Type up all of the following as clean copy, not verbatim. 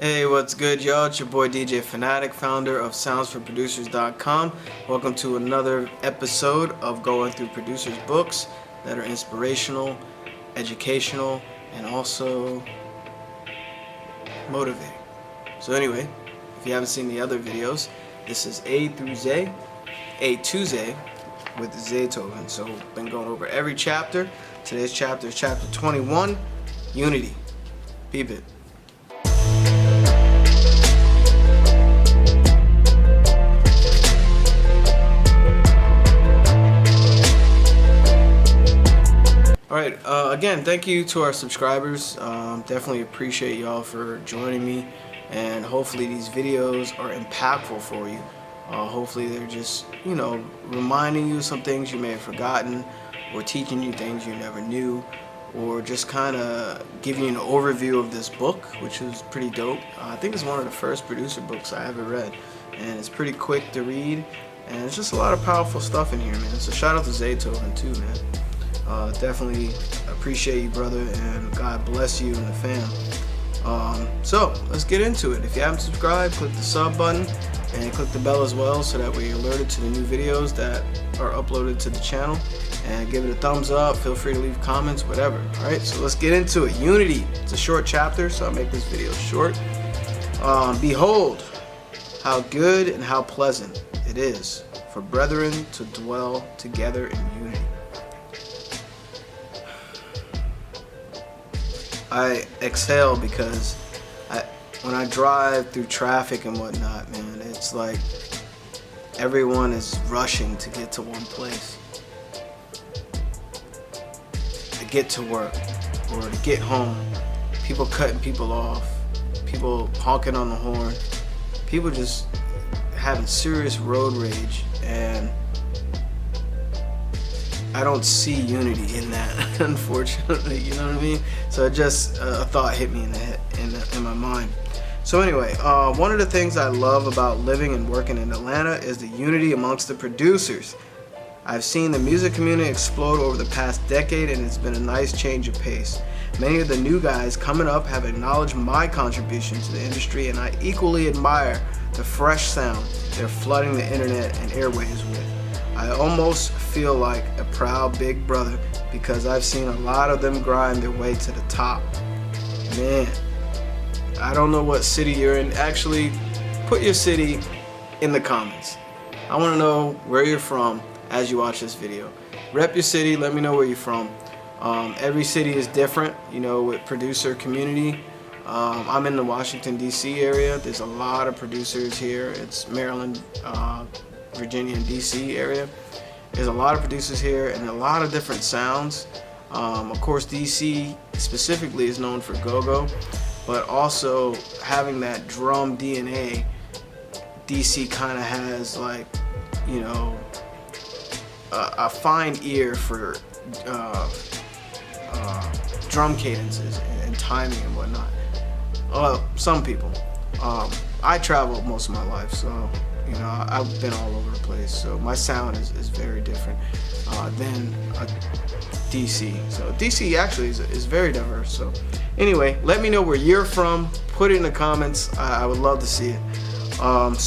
Hey, what's good, y'all? It's your boy DJ Fanatic, founder of SoundsForProducers.com. Welcome to another episode of going through producers' books that are inspirational, educational, and also motivating. So anyway, if you haven't seen the other videos, this is A through Z, A to Z with Zaytoven. So we've been going over every chapter. Today's chapter is chapter 21, Unity. Peep it. Alright, again, thank you to our subscribers. Definitely appreciate y'all for joining me, and hopefully these videos are impactful for you. Hopefully they're just, reminding you of some things you may have forgotten, or teaching you things you never knew, or just kind of giving you an overview of this book, which is pretty dope. I think it's one of the first producer books I ever read, and it's pretty quick to read, and it's just a lot of powerful stuff in here, man. So shout out to Zaytoven too, man. Definitely appreciate you, brother, and God bless you and the fam. So let's get into it. If you haven't subscribed, click the sub button and click the bell as well, so that way you're alerted to the new videos that are uploaded to the channel. And give it a thumbs up. Feel free to leave comments, whatever. All right, so let's get into it. Unity. It's a short chapter, so I'll make this video short. Behold, how good and how pleasant it is for brethren to dwell together in unity. I exhale because when I drive through traffic and whatnot, man, it's like everyone is rushing to get to one place, to get to work or to get home. People cutting people off, people honking on the horn, people just having serious road rage, and I don't see unity in that, unfortunately. You know what I mean? So just a thought hit me in my mind. So anyway, one of the things I love about living and working in Atlanta is the unity amongst the producers. I've seen the music community explode over the past decade, and it's been a nice change of pace. Many of the new guys coming up have acknowledged my contribution to the industry, and I equally admire the fresh sound they're flooding the internet and airwaves with. I almost feel like a proud big brother because I've seen a lot of them grind their way to the top. Man, I don't know what city you're in. Actually, put your city in the comments. I want to know where you're from as you watch this video. Rep your city, let me know where you're from. Every city is different, with producer community. I'm in the Washington, D.C. area. There's a lot of producers here. It's Maryland, Virginia, and DC area. There's a lot of producers here and a lot of different sounds. Of course, DC specifically is known for go-go, but also having that drum DNA, DC kind of has a fine ear for drum cadences and timing and whatnot. Some people. I travel most of my life, so I've been all over the place, so my sound is very different than DC. So DC actually is very diverse. So anyway, let me know where you're from. Put it in the comments. I would love to see it. And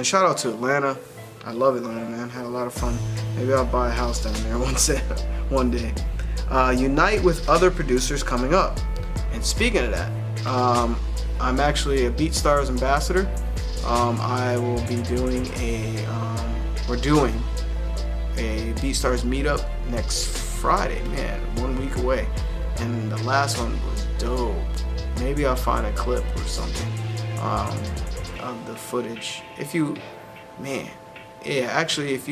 shout out to Atlanta. I love Atlanta, man. Had a lot of fun. Maybe I'll buy a house down there one day. Unite with other producers coming up. And speaking of that, I'm actually a BeatStars ambassador. I will be doing we're doing a BeatStars meetup next Friday, man, 1 week away. And the last one was dope. Maybe I'll find a clip or something of the footage. If you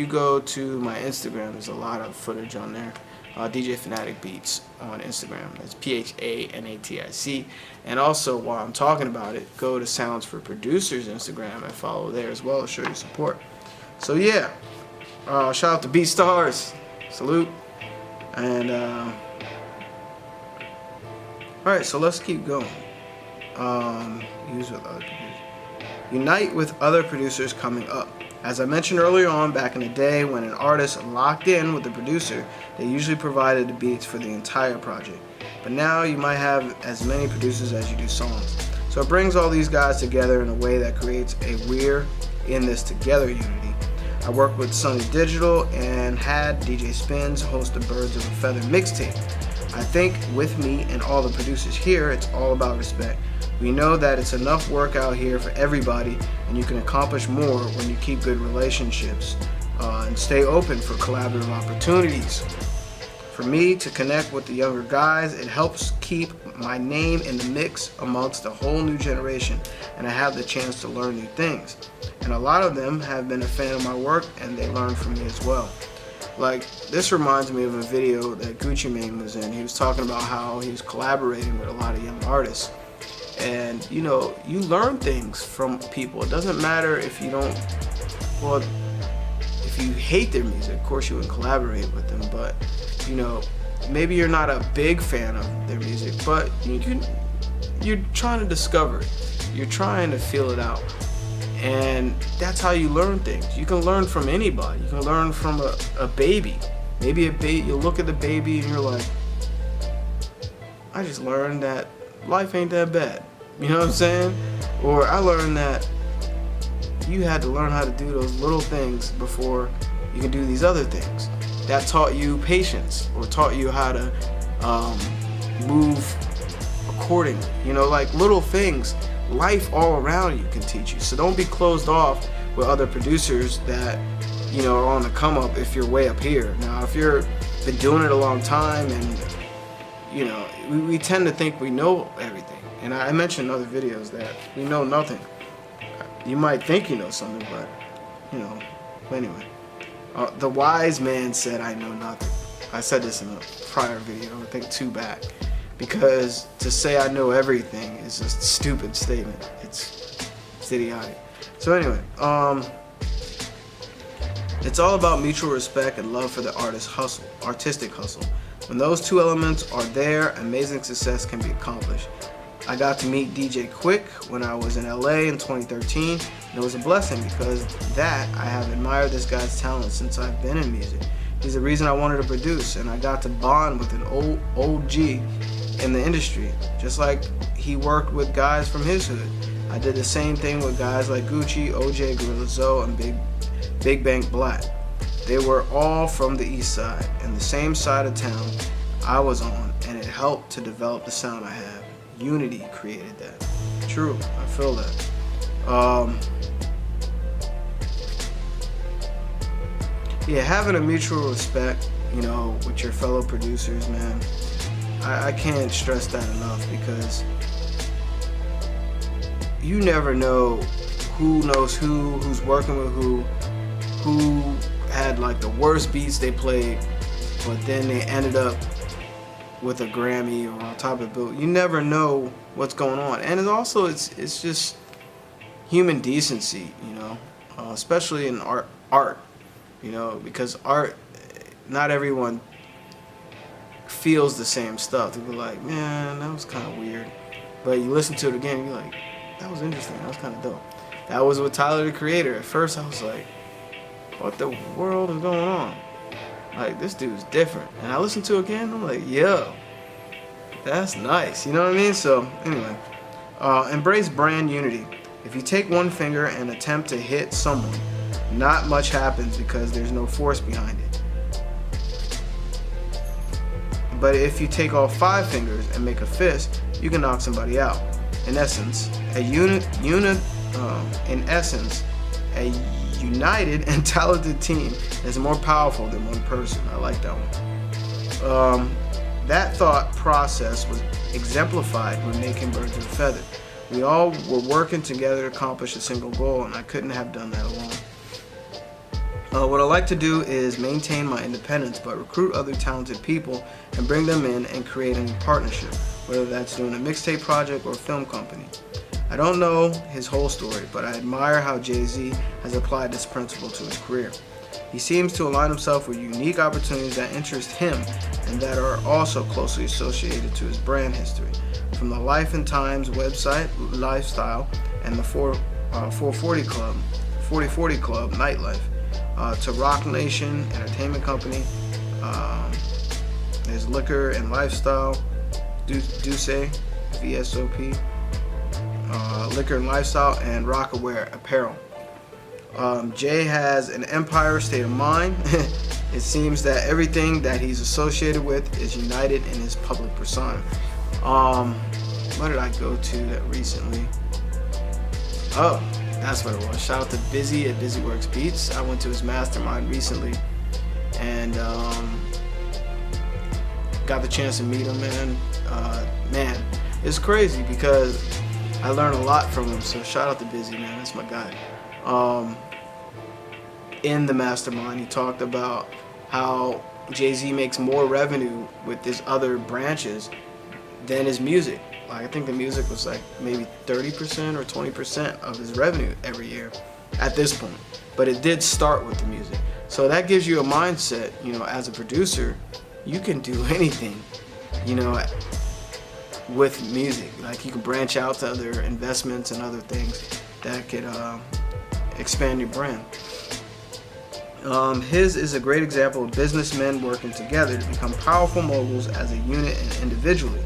go to my Instagram, there's a lot of footage on there. DJ Fanatic Beats on Instagram. That's PHANATIC. And also, while I'm talking about it, go to Sounds for Producers Instagram and follow there as well to show your support. So yeah, shout out to BeatStars. Salute. And alright, so let's keep going. Use with other producers. Unite with other producers coming up. As I mentioned earlier on, back in the day, when an artist locked in with the producer, they usually provided the beats for the entire project. But now you might have as many producers as you do songs. So it brings all these guys together in a way that creates a we're in this together unity. I worked with Sunny Digital and had DJ Spins host the Birds of a Feather mixtape. I think with me and all the producers here, it's all about respect. We know that it's enough work out here for everybody, and you can accomplish more when you keep good relationships and stay open for collaborative opportunities. For me to connect with the younger guys, it helps keep my name in the mix amongst a whole new generation, and I have the chance to learn new things. And a lot of them have been a fan of my work, and they learn from me as well. Like, this reminds me of a video that Gucci Mane was in. He was talking about how he was collaborating with a lot of young artists. And, you know, you learn things from people. It doesn't matter if you don't, well, if you hate their music, of course you would collaborate with them, but, you know, maybe you're not a big fan of their music, but you're trying to discover it. You're trying to feel it out. And that's how you learn things. You can learn from anybody. You can learn from a baby. Maybe you'll look at the baby and you're like, I just learned that life ain't that bad. You know what I'm saying? Or I learned that you had to learn how to do those little things before you can do these other things. That taught you patience, or taught you how to move accordingly. You know, like little things. Life all around you can teach you. So don't be closed off with other producers that, you know, are on the come up if you're way up here. Now, if you've been doing it a long time, and, you know, we tend to think we know everything. And I mentioned in other videos that we know nothing. You might think you know something, but, you know, anyway. The wise man said, I know nothing. I said this in a prior video, I think 2 back. Because to say I know everything is a stupid statement. It's idiotic. So anyway, it's all about mutual respect and love for the artistic hustle. When those 2 elements are there, amazing success can be accomplished. I got to meet DJ Quick when I was in LA in 2013, and it was a blessing because I have admired this guy's talent since I've been in music. He's the reason I wanted to produce, and I got to bond with an OG in the industry, just like he worked with guys from his hood. I did the same thing with guys like Gucci, OJ, Gorilla Zoe, and Big Bank Black. They were all from the east side and the same side of town I was on, and it helped to develop the sound I have. Unity created that. True, I feel that. Yeah, having a mutual respect, you know, with your fellow producers, man. I can't stress that enough, because you never know who knows who's working with who had like the worst beats they played, but then they ended up with a Grammy or on top of the bill. You never know what's going on. And it's just human decency, you know, especially in art, you know, because art, not everyone feels the same stuff. They be like, man, that was kind of weird. But you listen to it again, and you're like, that was interesting. That was kind of dope. That was with Tyler, the Creator. At first, I was like, what the world is going on? Like, this dude's different. And I listened to it again, I'm like, yo, that's nice. You know what I mean? So, anyway, embrace brand unity. If you take one finger and attempt to hit someone, not much happens because there's no force behind it. But if you take all 5 fingers and make a fist, you can knock somebody out. In essence, a united and talented team is more powerful than one person. I like that one. That thought process was exemplified when making Birds of a Feather. We all were working together to accomplish a single goal, and I couldn't have done that alone. What I like to do is maintain my independence, but recruit other talented people and bring them in and create a new partnership, whether that's doing a mixtape project or a film company. I don't know his whole story, but I admire how Jay-Z has applied this principle to his career. He seems to align himself with unique opportunities that interest him and that are also closely associated to his brand history. From the Life and Times website, lifestyle, and the 4040 Club nightlife, to Rock Nation Entertainment Company, there's Liquor and Lifestyle, Duce, VSOP, liquor and lifestyle, and Rockaware apparel. Jay has an empire state of mind. It seems that everything that he's associated with is united in his public persona. What did I go to that recently? Oh, that's what it was. Shout out to Busy at BusyWorks Beats. I went to his mastermind recently, and got the chance to meet him, man, it's crazy because I learned a lot from him. So shout out to Busy, man. That's my guy. In the mastermind, he talked about how Jay-Z makes more revenue with his other branches than his music. Like, I think the music was like maybe 30% or 20% of his revenue every year at this point. But it did start with the music. So that gives you a mindset, you know, as a producer, you can do anything, you know, with music. Like, you can branch out to other investments and other things that could expand your brand. His is a great example of businessmen working together to become powerful moguls as a unit and individually.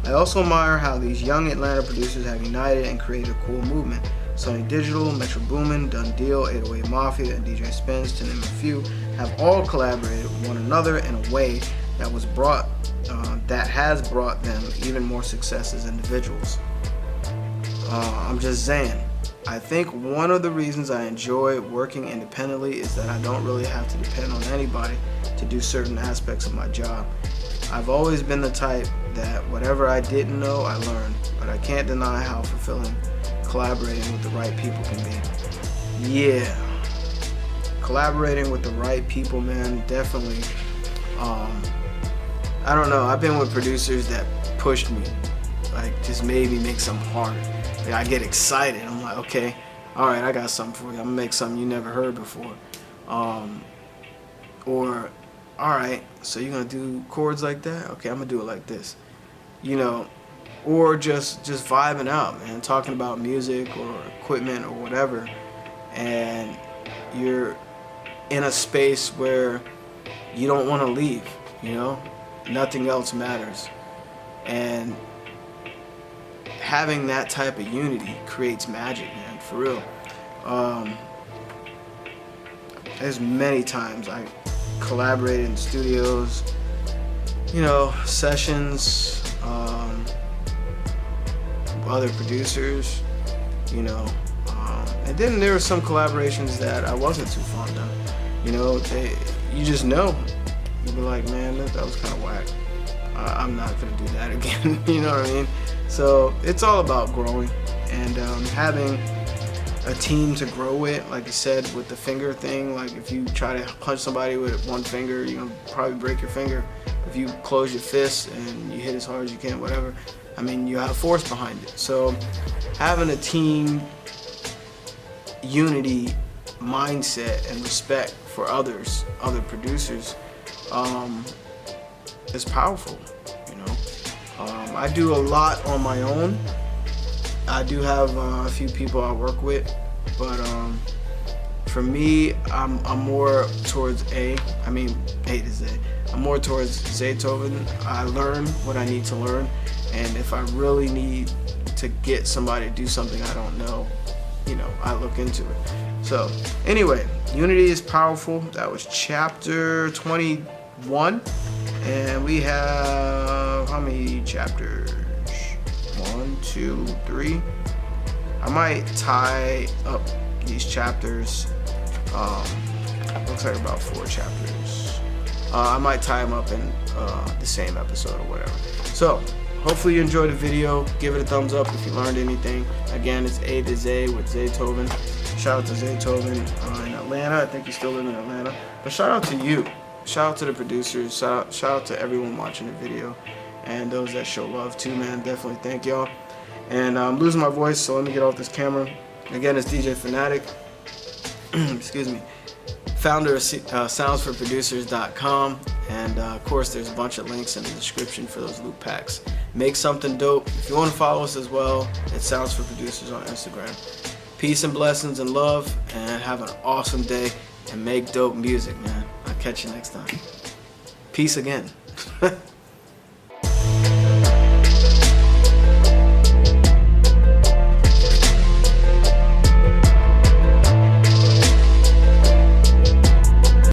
I also admire how these young Atlanta producers have united and created a cool movement. Sony Digital, Metro Boomin, Done Deal, 808 Mafia, and DJ Spins, to name a few, have all collaborated with one another in a way that has brought them even more success as individuals. I'm just saying, I think one of the reasons I enjoy working independently is that I don't really have to depend on anybody to do certain aspects of my job. I've always been the type that whatever I didn't know, I learned, but I can't deny how fulfilling collaborating with the right people can be. Yeah, collaborating with the right people, man, definitely. I don't know, I've been with producers that pushed me, like just made me make something harder. Like, I get excited, I'm like, okay, all right, I got something for you. I'm gonna make something you never heard before. Or, all right, so you're gonna do chords like that? Okay, I'm gonna do it like this. You know, or just vibing out, man, talking about music or equipment or whatever, and you're in a space where you don't want to leave, you know? Nothing else matters. And having that type of unity creates magic, man, for real. There's many times I collaborated in studios, you know, sessions, other producers, you know, and then there were some collaborations that I wasn't too fond of. You know, you just know. You be like, man, that was kind of whack. I'm not gonna do that again. You know what I mean? So it's all about growing and having a team to grow with. Like you said, with the finger thing, like if you try to punch somebody with one finger, you're gonna probably break your finger. If you close your fist and you hit as hard as you can, whatever, I mean, you have force behind it. So having a team unity mindset and respect for others, other producers, is powerful, you know. I do a lot on my own. I do have a few people I work with, but for me, I'm more towards I'm more towards Zaytoven. I learn what I need to learn, and if I really need to get somebody to do something I don't know, you know, I look into it. So anyway, unity is powerful. That was chapter 21, and we have how many chapters? 1, 2, 3. I might tie up these chapters. Looks like about 4 chapters. I might tie them up in the same episode or whatever. So hopefully you enjoyed the video. Give it a thumbs up if you learned anything. Again, it's A to Z with Zaytoven. Shout out to Zaytoven in Atlanta. I think you still live in Atlanta. But shout out to you. Shout out to the producers. Shout out to everyone watching the video. And those that show love too, man. Definitely thank y'all. And I'm losing my voice, so let me get off this camera. Again, it's DJ Fanatic. Excuse me. Founder of soundsforproducers.com. And of course, there's a bunch of links in the description for those loop packs. Make something dope. If you want to follow us as well, it's Sounds for Producers on Instagram. Peace and blessings and love, and have an awesome day, and make dope music, man. I'll catch you next time. Peace again.